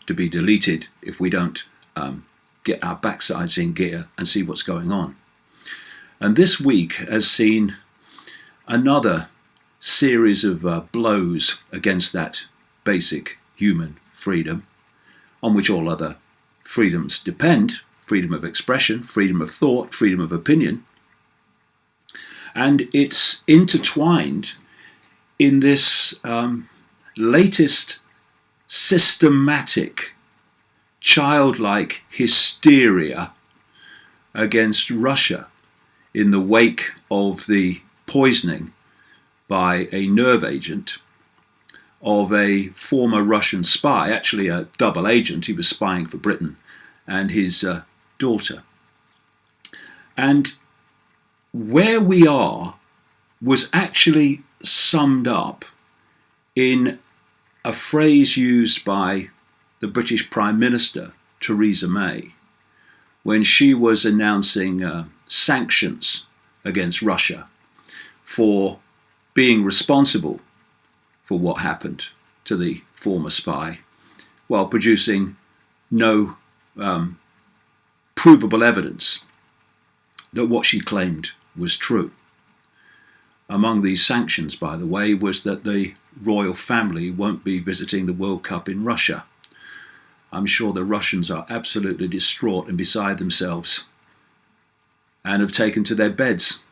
to be deleted if we don't get our backsides in gear and see what's going on. And this week has seen another series of blows against that basic human freedom on which all other freedoms depend: freedom of expression, freedom of thought, freedom of opinion. And it's intertwined in this latest systematic, childlike hysteria against Russia in the wake of the poisoning by a nerve agent of a former Russian spy, actually a double agent. He was spying for Britain, and his daughter. And where we are was actually summed up in a phrase used by the British Prime Minister, Theresa May, when she was announcing sanctions against Russia for being responsible for what happened to the former spy, while producing no provable evidence that what she claimed was true. Among these sanctions, by the way, was that the royal family won't be visiting the World Cup in Russia. I'm sure the Russians are absolutely distraught and beside themselves and have taken to their beds.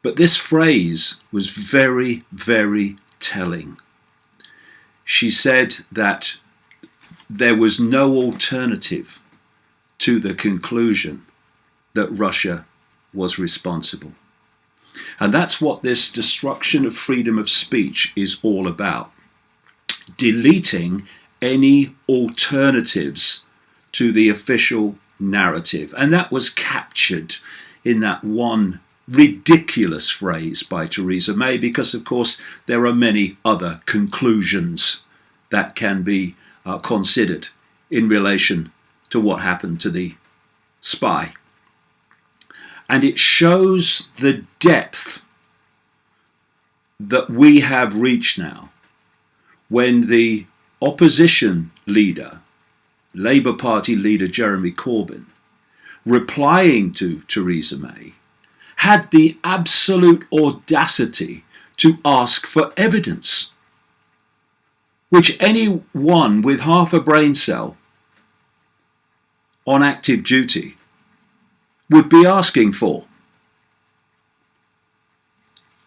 But this phrase was very, very telling. She said that there was no alternative to the conclusion that Russia was responsible. And that's what this destruction of freedom of speech is all about. Deleting any alternatives to the official narrative. And that was captured in that one ridiculous phrase by Theresa May, because of course there are many other conclusions that can be considered in relation to what happened to the spy. And it shows the depth that we have reached now when the opposition leader, Labour Party leader Jeremy Corbyn, replying to Theresa May, had the absolute audacity to ask for evidence, which anyone with half a brain cell on active duty would be asking for.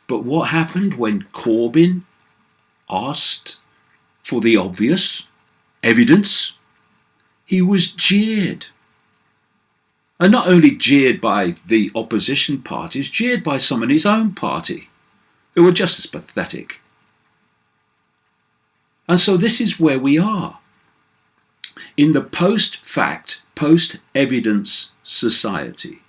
But what happened when Corbyn asked for the obvious evidence? He was jeered. And not only jeered by the opposition parties, jeered by some in his own party who were just as pathetic. And so this is where we are. In the post-fact, post-evidence society,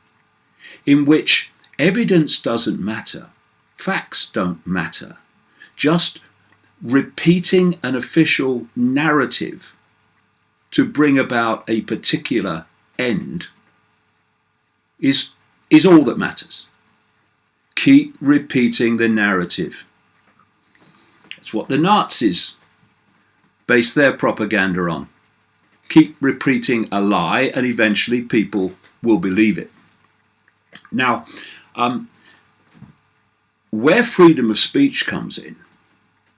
in which evidence doesn't matter, facts don't matter, just repeating an official narrative to bring about a particular end is all that matters. Keep repeating the narrative. That's what the Nazis based their propaganda on. Keep repeating a lie and eventually people will believe it. Now, where freedom of speech comes in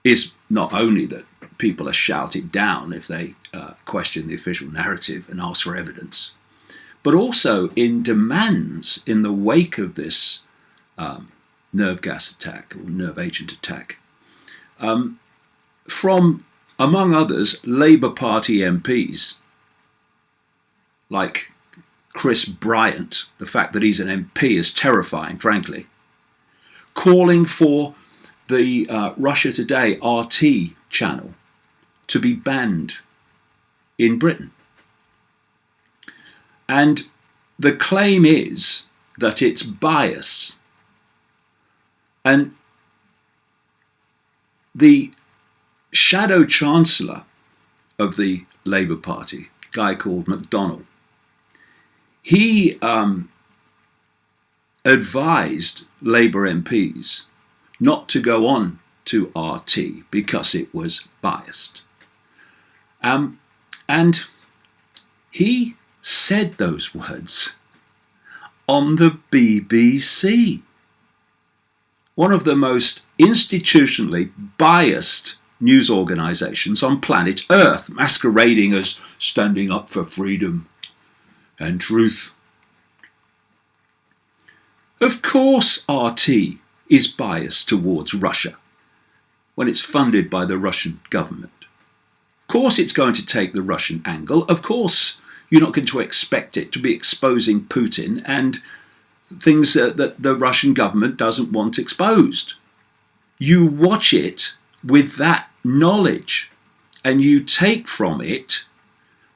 is not only that people are shouted down if they question the official narrative and ask for evidence, but also in demands in the wake of this nerve gas attack or nerve agent attack from, among others, Labour Party MPs like Chris Bryant. The fact that he's an MP is terrifying, frankly. Calling for the Russia Today RT channel to be banned in Britain. And the claim is that it's bias. And the shadow chancellor of the Labour Party, a guy called MacDonald, he advised Labour MPs not to go on to RT because it was biased. And he said those words on the BBC, one of the most institutionally biased news organisations on planet Earth, masquerading as standing up for freedom and truth. Of course RT is biased towards Russia when it's funded by the Russian government. Of course it's going to take the Russian angle. Of course you're not going to expect it to be exposing Putin and things that the Russian government doesn't want exposed. You watch it with that knowledge and you take from it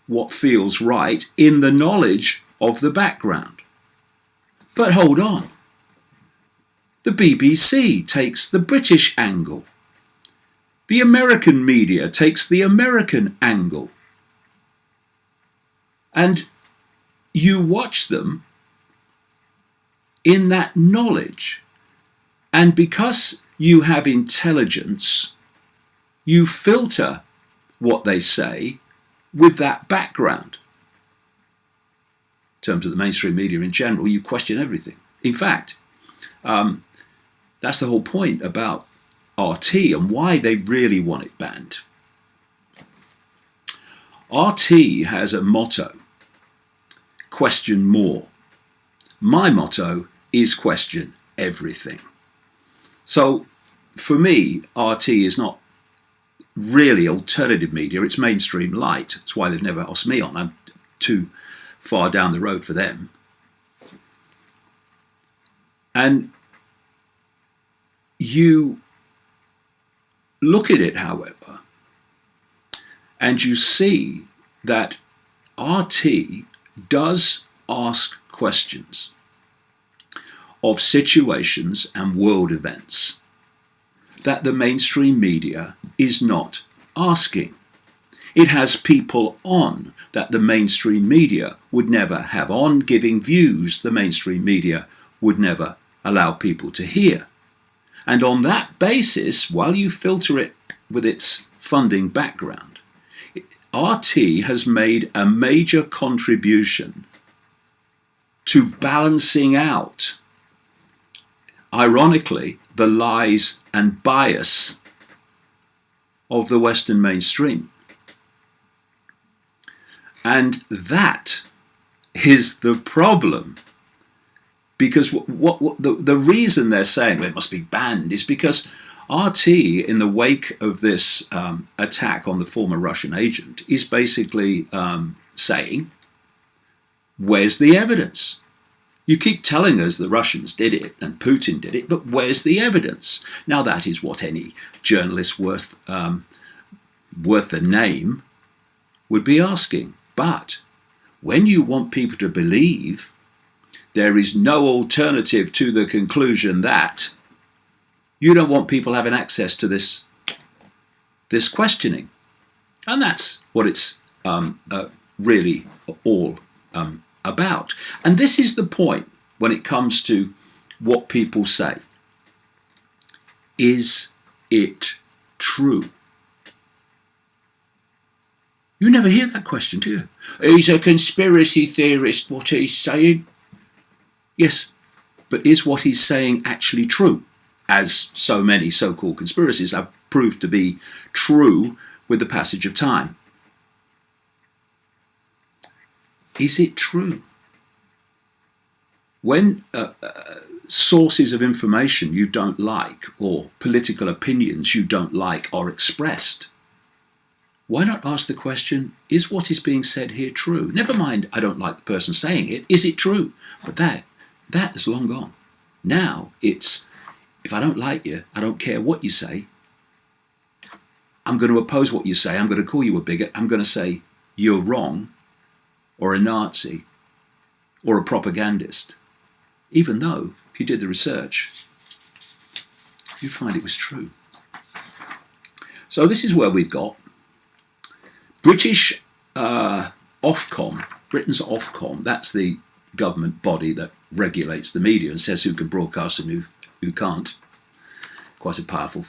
what feels right in the knowledge of the background. But hold on. The BBC takes the British angle. The American media takes the American angle. And you watch them in that knowledge. And because you have intelligence, you filter what they say with that background. In terms of the mainstream media in general, you question everything. In fact, that's the whole point about RT and why they really want it banned. RT has a motto, question more. My motto is question everything. So for me, RT is not really alternative media, it's mainstream light. That's why they've never asked me on. I'm too far down the road for them. And you look at it, however, and you see that RT does ask questions of situations and world events that the mainstream media is not asking. It has people on that the mainstream media would never have on, giving views the mainstream media would never allow people to hear. And on that basis, while you filter it with its funding background, RT has made a major contribution to balancing out, ironically, the lies and bias of the Western mainstream. And that is the problem. Because the reason they're saying well, it must be banned is because RT, in the wake of this attack on the former Russian agent, is basically saying, where's the evidence? You keep telling us the Russians did it and Putin did it, but where's the evidence? Now that is what any journalist worth the name would be asking. But when you want people to believe there is no alternative to the conclusion that, you don't want people having access to this questioning. And that's what it's really all about. And this is the point when it comes to what people say. Is it true? You never hear that question, do you? He's a conspiracy theorist, what he's saying. Yes, but is what he's saying actually true? As so many so-called conspiracies have proved to be true with the passage of time. Is it true? When sources of information you don't like or political opinions you don't like are expressed, why not ask the question, is what is being said here true? Never mind, I don't like the person saying it, is it true? But that is long gone. Now it's, if I don't like you, I don't care what you say, I'm going to oppose what you say, I'm going to call you a bigot, I'm going to say you're wrong, or a Nazi, or a propagandist. Even though, if you did the research, you'd find it was true. So this is where we've got British Ofcom, Britain's Ofcom, that's the government body that regulates the media and says who can broadcast and who can't. Quite a powerful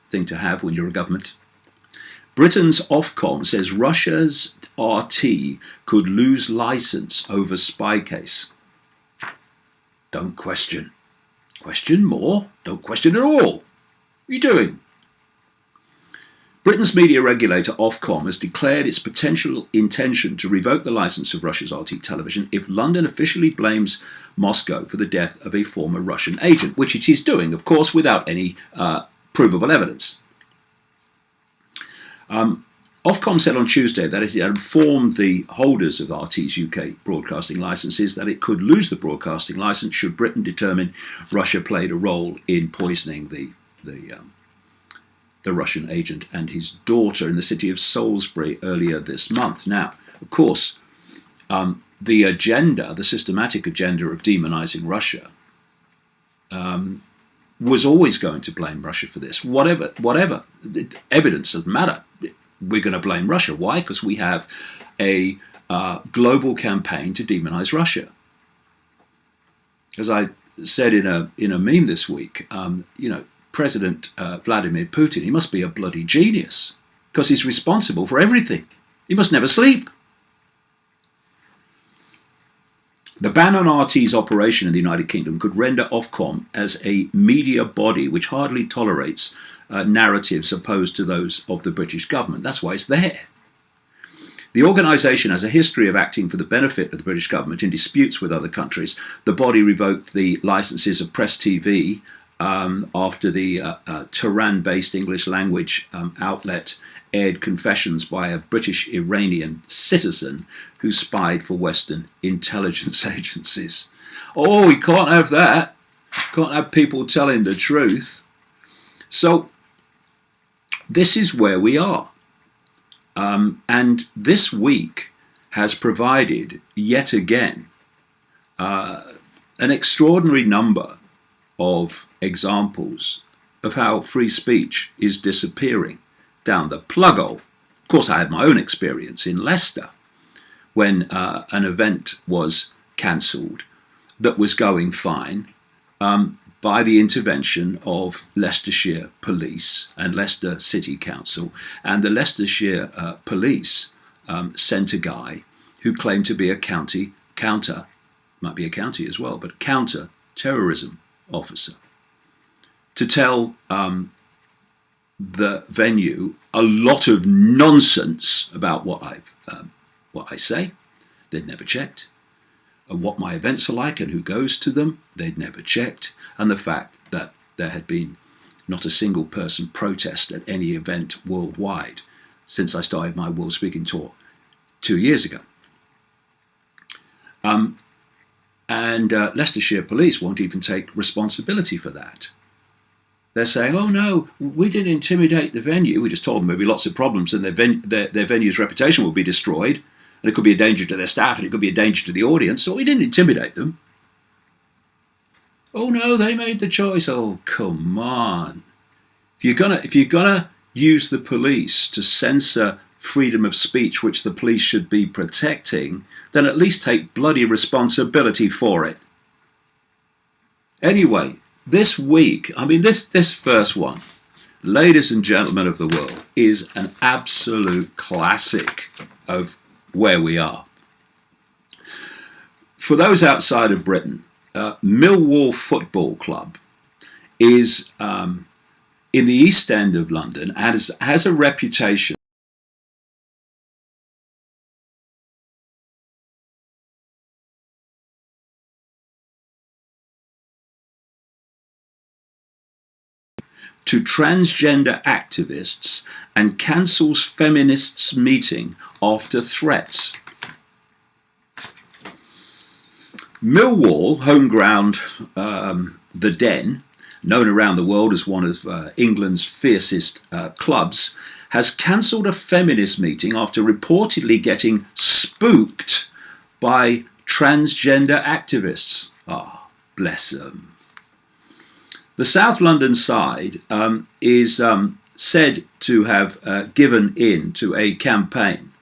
thing to have when you're a government. Britain's Ofcom says Russia's RT could lose license over spy case. Don't question. Question more. Don't question at all. What are you doing? Britain's media regulator Ofcom has declared its potential intention to revoke the licence of Russia's RT television if London officially blames Moscow for the death of a former Russian agent, which it is doing, of course, without any provable evidence. Ofcom said on Tuesday that it had informed the holders of RT's UK broadcasting licences that it could lose the broadcasting licence should Britain determine Russia played a role in poisoning the Russian agent and his daughter in the city of Salisbury earlier this month. Now, of course, the agenda, the systematic agenda of demonising Russia, was always going to blame Russia for this. Whatever evidence doesn't matter. We're going to blame Russia. Why? Because we have a global campaign to demonise Russia. As I said in a meme this week, President Vladimir Putin, he must be a bloody genius because he's responsible for everything. He must never sleep. The ban on RT's operation in the United Kingdom could render Ofcom as a media body which hardly tolerates narratives opposed to those of the British government. That's why it's there. The organisation has a history of acting for the benefit of the British government in disputes with other countries. The body revoked the licences of Press TV after the Tehran-based English language outlet aired confessions by a British Iranian citizen who spied for Western intelligence agencies. Oh, we can't have that. Can't have people telling the truth. So this is where we are. And this week has provided, yet again, an extraordinary number of examples of how free speech is disappearing down the plug hole. Of course, I had my own experience in Leicester when an event was cancelled that was going fine by the intervention of Leicestershire Police and Leicester City Council. And the Leicestershire Police sent a guy who claimed to be a might be a county as well, but counter-terrorism officer to tell the venue a lot of nonsense about what I say. They'd never checked. And what my events are like and who goes to them, they'd never checked. And the fact that there had been not a single person protest at any event worldwide since I started my World Speaking Tour 2 years ago. And Leicestershire Police won't even take responsibility for that. They're saying, oh no, we didn't intimidate the venue. We just told them there'd be lots of problems and their venue's reputation would be destroyed. And it could be a danger to their staff and it could be a danger to the audience. So we didn't intimidate them. Oh no, they made the choice. Oh, come on. If you're gonna use the police to censor freedom of speech, which the police should be protecting, then at least take bloody responsibility for it. Anyway, this week, this first one, ladies and gentlemen of the world, is an absolute classic of where we are. For those outside of Britain, Millwall Football Club is in the East End of London and has a reputation to transgender activists and cancels feminists meeting after threats. Millwall, home ground, the Den, known around the world as one of England's fiercest clubs, has cancelled a feminist meeting after reportedly getting spooked by transgender activists. Ah, bless them. The South London side is said to have given in to a campaign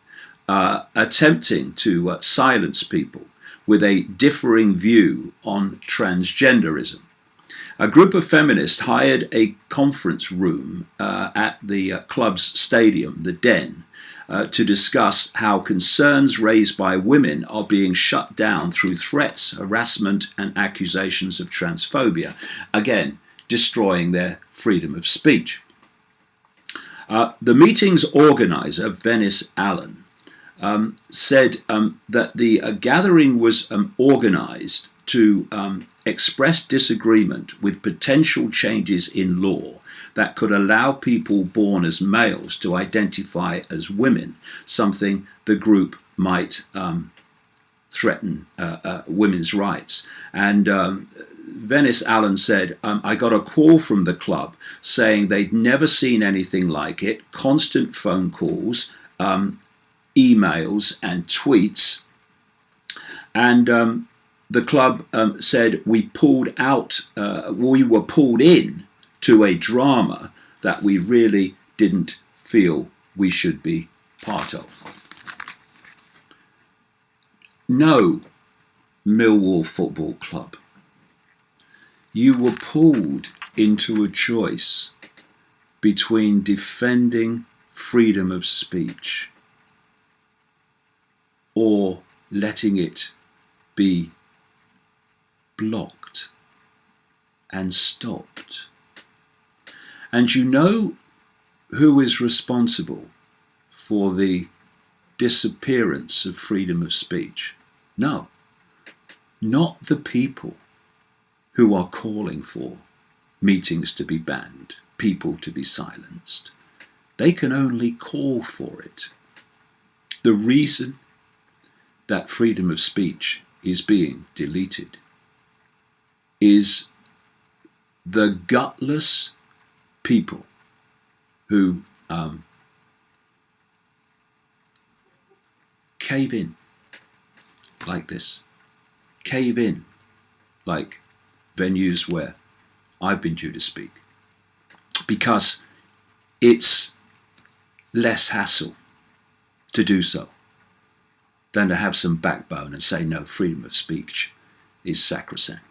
attempting to silence people with a differing view on transgenderism. A group of feminists hired a conference room at the club's stadium, the Den, to discuss how concerns raised by women are being shut down through threats, harassment, and accusations of transphobia. Again, destroying their freedom of speech. The meeting's organizer, Venice Allen, said that the gathering was organized to express disagreement with potential changes in law that could allow people born as males to identify as women, something the group might threaten women's rights. And Venice Allen said, I got a call from the club saying they'd never seen anything like it, constant phone calls, emails and tweets. And the club said we were pulled in to a drama that we really didn't feel we should be part of. No, Millwall Football Club, you were pulled into a choice between defending freedom of speech or letting it be blocked and stopped. And you know who is responsible for the disappearance of freedom of speech? No, not the people who are calling for meetings to be banned, people to be silenced. They can only call for it. The reason that freedom of speech is being deleted is the gutless people who cave in like this, cave in like venues where I've been due to speak, because it's less hassle to do so than to have some backbone and say, no, freedom of speech is sacrosanct.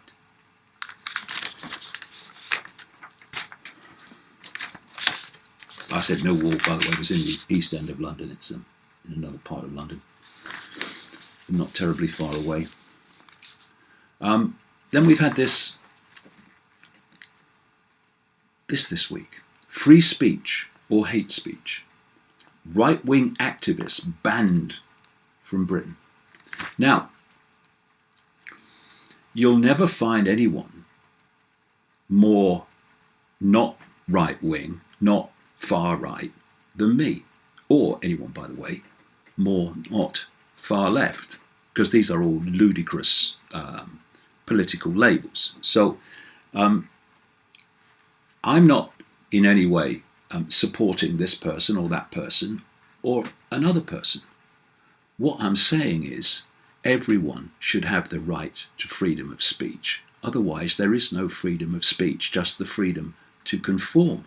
I said Millwall, by the way, was in the East End of London. It's in another part of London, not terribly far away. Then we've had this week. Free speech or hate speech. Right-wing activists banned from Britain. Now, you'll never find anyone more not right-wing, not far-right than me, or anyone, by the way, more not far-left, because these are all ludicrous political labels. So I'm not in any way supporting this person or that person or another person. What I'm saying is everyone should have the right to freedom of speech. Otherwise, there is no freedom of speech, just the freedom to conform.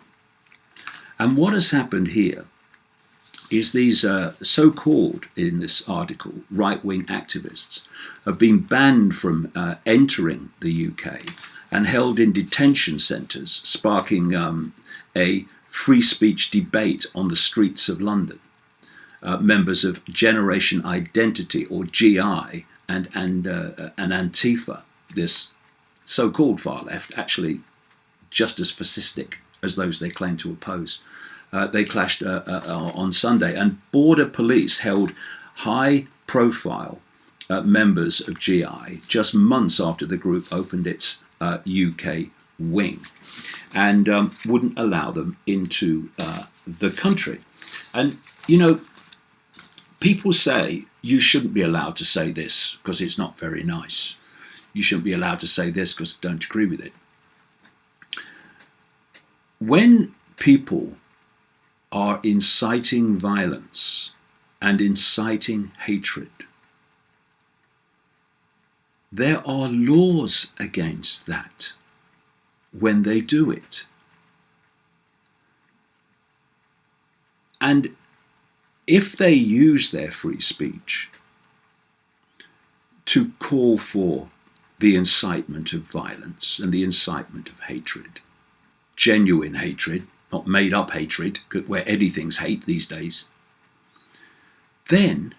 And what has happened here is these so-called, in this article, right-wing activists have been banned from entering the UK and held in detention centres, sparking a free speech debate on the streets of London. Members of Generation Identity, or GI, and Antifa, this so-called far left, actually just as fascistic as those they claim to oppose. They clashed on Sunday, and border police held high-profile members of GI just months after the group opened its UK wing, and wouldn't allow them into the country. And, you know, people say you shouldn't be allowed to say this because it's not very nice. You shouldn't be allowed to say this because I don't agree with it. When people are inciting violence and inciting hatred, there are laws against that when they do it. And if they use their free speech to call for the incitement of violence and the incitement of hatred. Genuine hatred, not made up hatred, where anything's hate these days. Then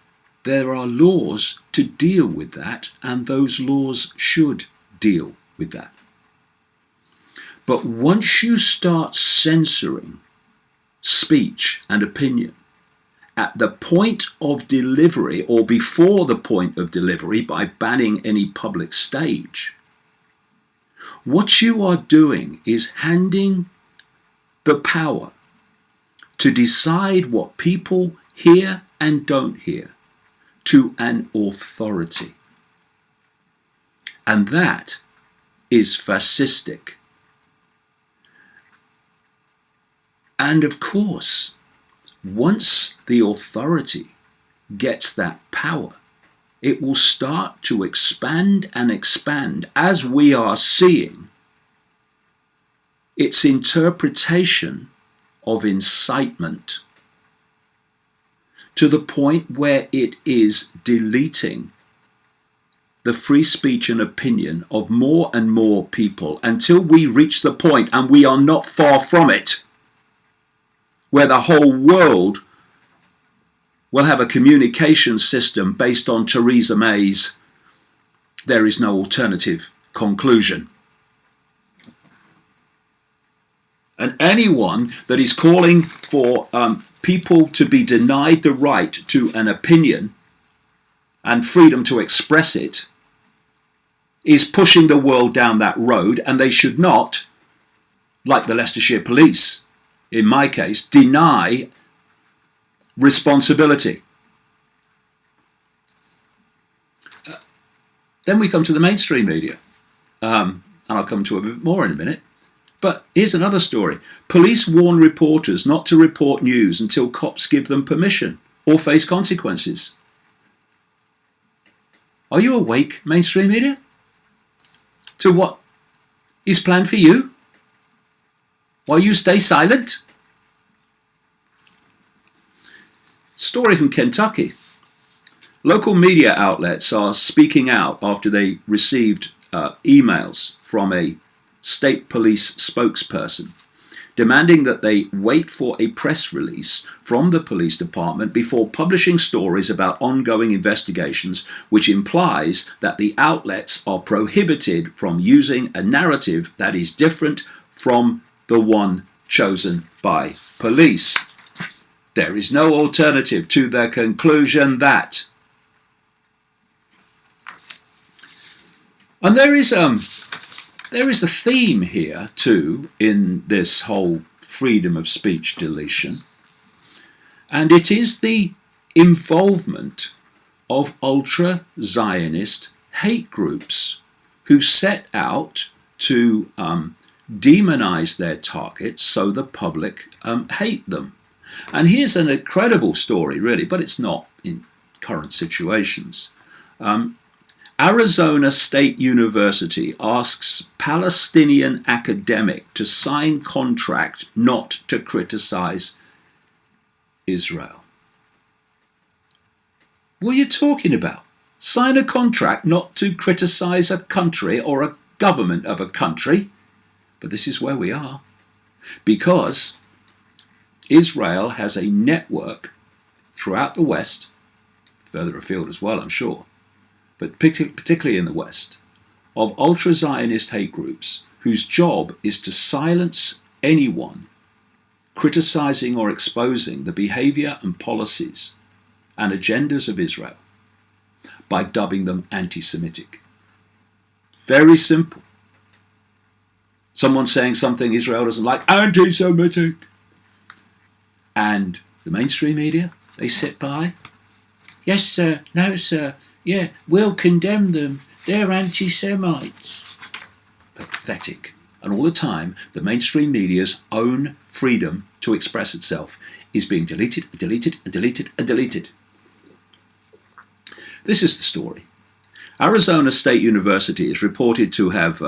there are laws to deal with that, and those laws should deal with that. But once you start censoring speech and opinion at the point of delivery or before the point of delivery by banning any public stage, what you are doing is handing the power to decide what people hear and don't hear to an authority. And that is fascistic. And of course, once the authority gets that power, it will start to expand and expand, as we are seeing, its interpretation of incitement to the point where it is deleting the free speech and opinion of more and more people until we reach the point, and we are not far from it, where the whole world will have a communication system based on Theresa May's "there is no alternative" conclusion. And anyone that is calling for people to be denied the right to an opinion and freedom to express it is pushing the world down that road, and they should not, like the Leicestershire police, in my case, deny responsibility. Then we come to the mainstream media, and I'll come to a bit more in a minute. But here's another story. Police warn reporters not to report news until cops give them permission or face consequences. Are you awake, mainstream media, to what is planned for you while you stay silent? Story from Kentucky. Local media outlets are speaking out after they received emails from a state police spokesperson demanding that they wait for a press release from the police department before publishing stories about ongoing investigations, which implies that the outlets are prohibited from using a narrative that is different from the one chosen by police. There is no alternative to the conclusion that. And there is a theme here too in this whole freedom of speech deletion, and it is the involvement of ultra-Zionist hate groups who set out to demonize their targets so the public hate them. And here's an incredible story, really, but it's not in current situations. Arizona State University asks Palestinian academic to sign contract not to criticize Israel. What are you talking about? Sign a contract not to criticize a country or a government of a country? But this is where we are. Because Israel has a network throughout the West, further afield as well, I'm sure, but particularly in the West, of ultra-Zionist hate groups whose job is to silence anyone criticizing or exposing the behavior and policies and agendas of Israel by dubbing them anti-Semitic. Very simple. Someone saying something Israel doesn't like, anti-Semitic. And the mainstream media, they sit by. Yes, sir. No, sir. Yeah, we'll condemn them. They're anti-Semites. Pathetic. And all the time, the mainstream media's own freedom to express itself is being deleted, deleted, and deleted, and deleted. This is the story. Arizona State University is reported to have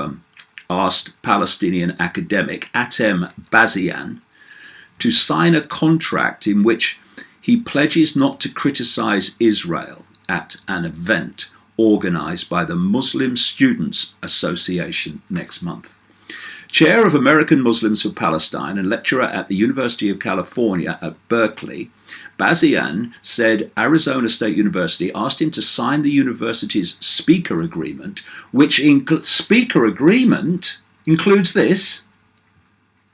asked Palestinian academic Atem Bazian to sign a contract in which he pledges not to criticize Israel at an event organised by the Muslim Students Association next month. Chair of American Muslims for Palestine and lecturer at the University of California at Berkeley, Bazian said Arizona State University asked him to sign the university's speaker agreement, which includes this,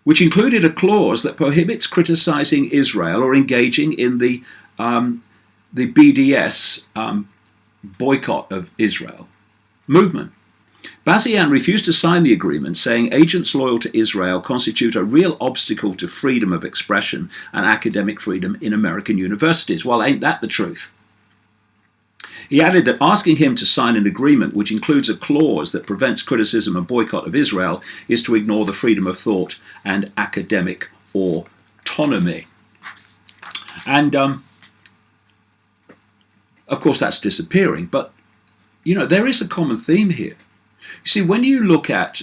which included a clause that prohibits criticizing Israel or engaging in the BDS boycott of Israel movement. Bazian refused to sign the agreement, saying agents loyal to Israel constitute a real obstacle to freedom of expression and academic freedom in American universities. Well, ain't that the truth? He added that asking him to sign an agreement which includes a clause that prevents criticism and boycott of Israel is to ignore the freedom of thought and academic autonomy. And, of course, that's disappearing. But, you know, there is a common theme here. You see, when you look at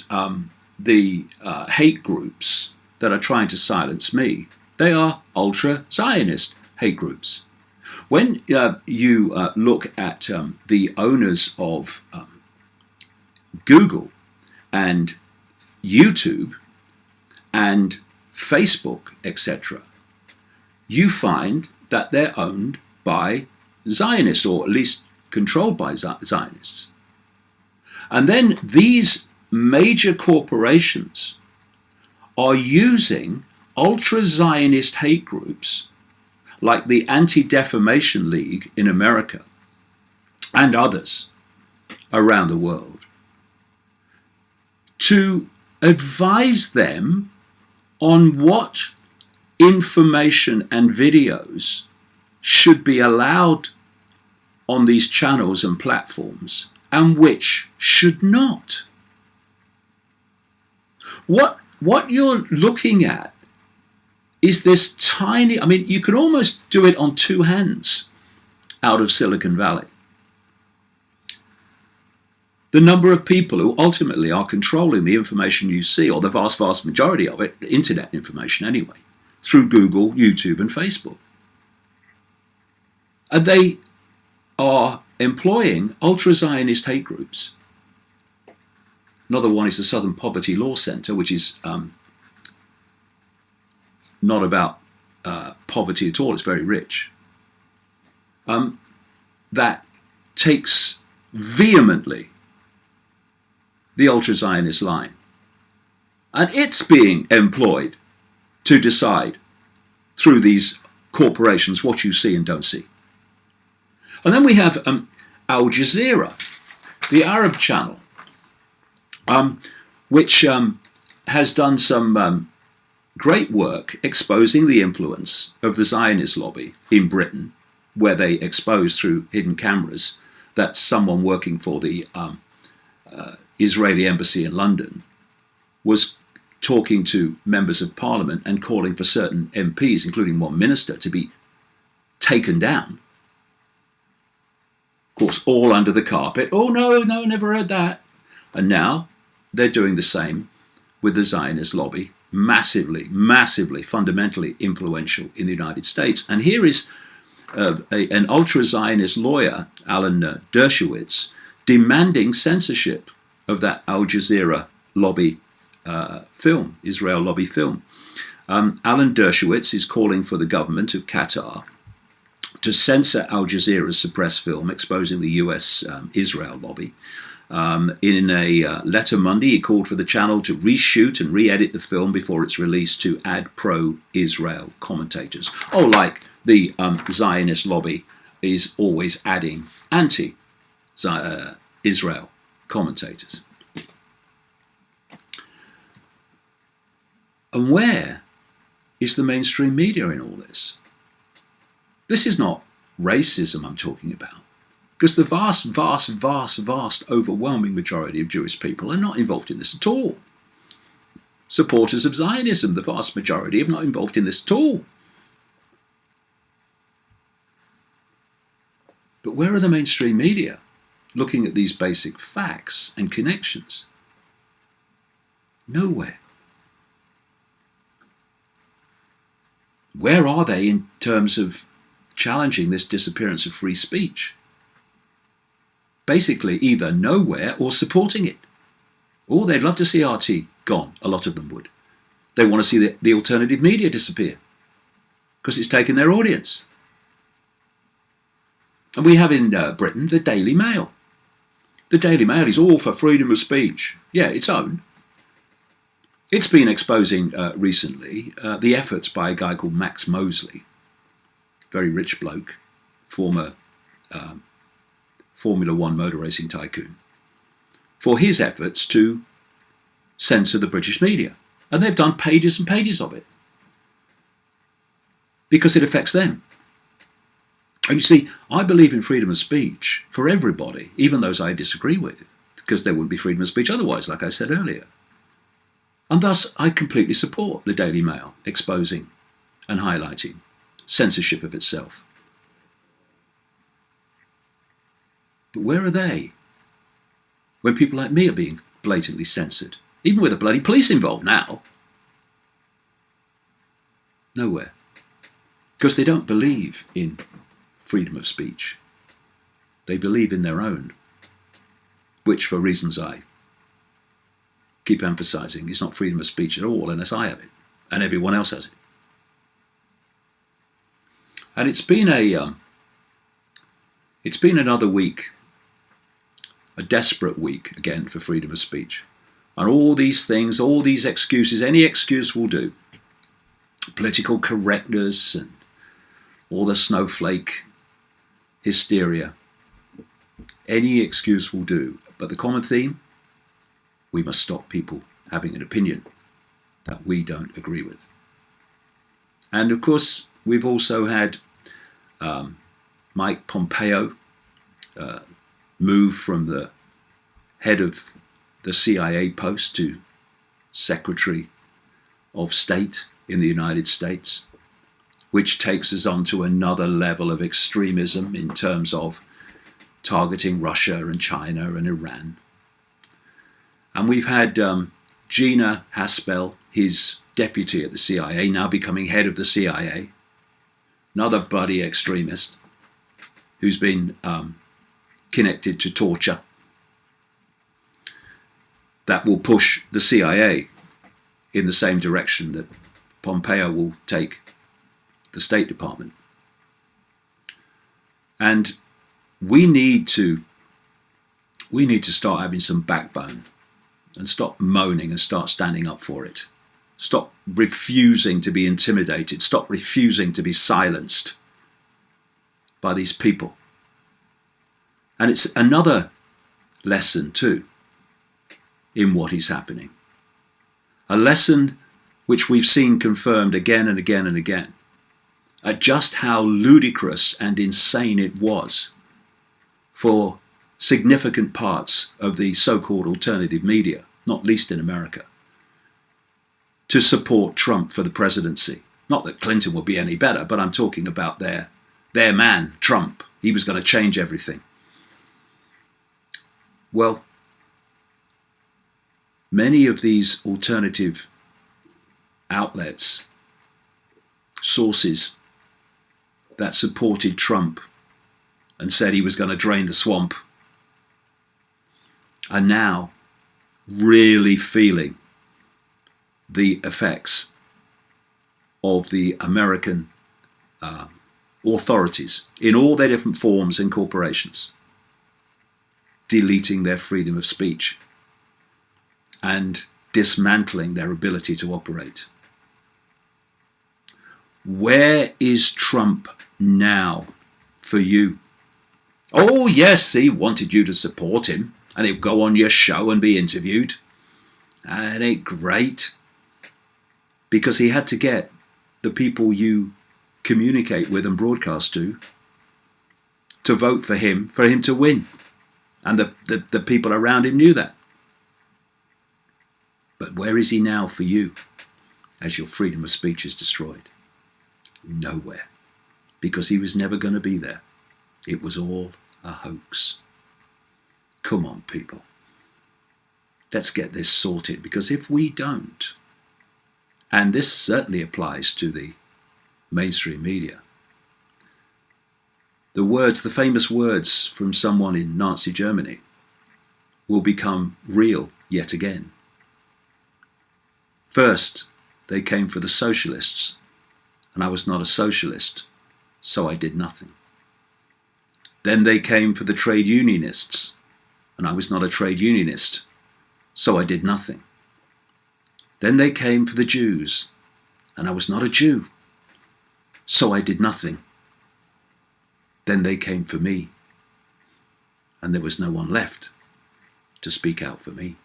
the hate groups that are trying to silence me, they are ultra-Zionist hate groups. When you look at the owners of Google and YouTube and Facebook, etc., you find that they're owned by Zionists, or at least controlled by Zionists. And then these major corporations are using ultra-Zionist hate groups like the Anti-Defamation League in America and others around the world to advise them on what information and videos should be allowed on these channels and platforms and which should not. What you're looking at is this tiny, I mean, you can almost do it on two hands out of Silicon Valley. The number of people who ultimately are controlling the information you see, or the vast, vast majority of it, internet information anyway, through Google, YouTube, and Facebook. And they are employing ultra-Zionist hate groups. Another one is the Southern Poverty Law Center, which is not about poverty at all, it's very rich. That takes vehemently the ultra-Zionist line. And it's being employed to decide through these corporations what you see and don't see. And then we have Al Jazeera, the Arab channel, which has done some great work exposing the influence of the Zionist lobby in Britain, where they expose through hidden cameras that someone working for the Israeli embassy in London was talking to members of parliament and calling for certain MPs, including one minister, to be taken down. Of course, all under the carpet. Oh, no, never heard that. And now they're doing the same with the Zionist lobby, massively, fundamentally influential in the United States. And here is an ultra-Zionist lawyer, Alan Dershowitz, demanding censorship of that Al Jazeera lobby film, Israel lobby film. Alan Dershowitz is calling for the government of Qatar to censor Al Jazeera's suppressed film exposing the US Israel lobby. In a letter Monday, he called for the channel to reshoot and re-edit the film before it's released to add pro-Israel commentators. Oh, like the Zionist lobby is always adding anti-Israel commentators. And where is the mainstream media in all this? This is not racism I'm talking about, because the vast, overwhelming majority of Jewish people are not involved in this at all. Supporters of Zionism, the vast majority, are not involved in this at all. But where are the mainstream media looking at these basic facts and connections? Nowhere. Where are they in terms of challenging this disappearance of free speech? basically either nowhere or supporting it. Or they'd love to see RT gone, a lot of them would. They want to see the alternative media disappear because it's taken their audience. And we have in Britain the Daily Mail. The Daily Mail is all for freedom of speech. Yeah, its own. It's been exposing recently the efforts by a guy called Max Mosley, very rich bloke, former Formula One motor racing tycoon, for his efforts to censor the British media. And they've done pages and pages of it because it affects them. And you see, I believe in freedom of speech for everybody, even those I disagree with, because there wouldn't be freedom of speech otherwise, like I said earlier. And thus, I completely support the Daily Mail exposing and highlighting censorship of itself. But where are they when people like me are being blatantly censored, even with the bloody police involved now? Nowhere. Because they don't believe in freedom of speech. They believe in their own, which for reasons I keep emphasizing is not freedom of speech at all unless I have it and everyone else has it. And it's been another week, a desperate week again for freedom of speech. And all these things, all these excuses, any excuse will do. Political correctness and all the snowflake hysteria. Any excuse will do. But the common theme, we must stop people having an opinion that we don't agree with. And of course, we've also had Mike Pompeo move from the head of the CIA post to Secretary of State in the United States, which takes us on to another level of extremism in terms of targeting Russia and China and Iran. And we've had Gina Haspel, his deputy at the CIA, now becoming head of the CIA, another bloody extremist who's been connected to torture that will push the CIA in the same direction that Pompeo will take the State Department. And we need to start having some backbone and stop moaning and start standing up for it. Stop refusing to be intimidated. Stop refusing to be silenced by these people. And it's another lesson too in what is happening. A lesson which we've seen confirmed again and again and again at just how ludicrous and insane it was for significant parts of the so-called alternative media, not least in America, to support Trump for the presidency. Not that Clinton would be any better, but I'm talking about their man, Trump. He was going to change everything. Well, many of these alternative outlets, sources that supported Trump and said he was going to drain the swamp, are now really feeling the effects of the American authorities in all their different forms and corporations deleting their freedom of speech and dismantling their ability to operate. Where is Trump now for you? Oh yes, he wanted you to support him and he'll go on your show and be interviewed. And it ain't great, because he had to get the people you communicate with and broadcast to vote for him to win. And the people around him knew that. But where is he now for you as your freedom of speech is destroyed? Nowhere. Because he was never going to be there. It was all a hoax. Come on, people. Let's get this sorted, because if we don't, and this certainly applies to the mainstream media, The famous words from someone in Nazi Germany will become real yet again. First, they came for the socialists, and I was not a socialist, so I did nothing. Then they came for the trade unionists, and I was not a trade unionist, so I did nothing. Then they came for the Jews, and I was not a Jew, so I did nothing. Then they came for me, and there was no one left to speak out for me.